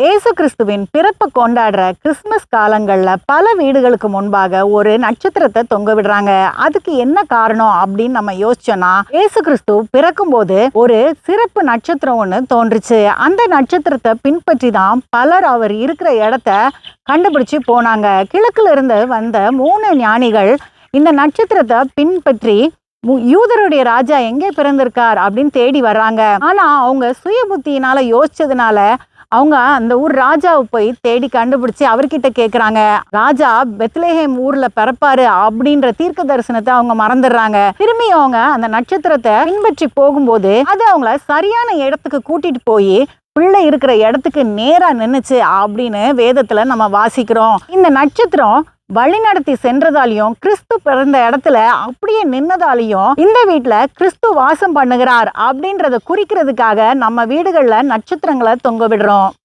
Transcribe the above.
இயேசு கிறிஸ்துவின் பிறப்பை கொண்டாடுற கிறிஸ்துமஸ் காலங்கள்ல பல வீடுகளுக்கு முன்பாக ஒரு நட்சத்திரத்தை தொங்க விடுறாங்க. அதுக்கு என்ன காரணம் அப்படின்னு நம்ம யோசிச்சோம்னா, இயேசு கிறிஸ்து பிறக்கும் போது ஒரு சிறப்பு நட்சத்திரம் ஒண்ணு தோன்றுச்சு. அந்த நட்சத்திரத்தை பின்பற்றி தான் பலர் அவர் இருக்கிற இடத்த கண்டுபிடிச்சு போனாங்க. கிழக்குல இருந்து வந்த 3 ஞானிகள் இந்த நட்சத்திரத்தை பின்பற்றி யூதருடைய ராஜா எங்கே பிறந்திருக்கார் அப்படின்னு தேடி வர்றாங்க. ஆனா அவங்க சுய புத்தியினால யோசிச்சதுனால அவங்க அந்த ஊர் ராஜாவை போய் தேடி கண்டுபிடிச்சு அவர்கிட்ட கேக்குறாங்க. ராஜா பெத்லஹேம் ஊர்ல பிறப்பாரு அப்படின்ற தீர்க்க தரிசனத்தை அவங்க மறந்துடுறாங்க. திரும்பி அவங்க அந்த நட்சத்திரத்தை பின்பற்றி போகும்போது அது அவங்கள சரியான இடத்துக்கு கூட்டிட்டு போய் பிள்ளை இருக்கிற இடத்துக்கு நேரா நின்னுச்சு அப்படின்னு வேதத்துல நம்ம வாசிக்கிறோம். இந்த நட்சத்திரம் வழிநடத்தி சென்றதாலையும் கிறிஸ்து பிறந்த இடத்துல அப்படியே நின்னதாலையும் இந்த வீட்டுல கிறிஸ்து வாசம் பண்ணுகிறார் அப்படின்றத குறிக்கிறதுக்காக நம்ம வீடுகள்ல நட்சத்திரங்களை தொங்க விடுறோம்.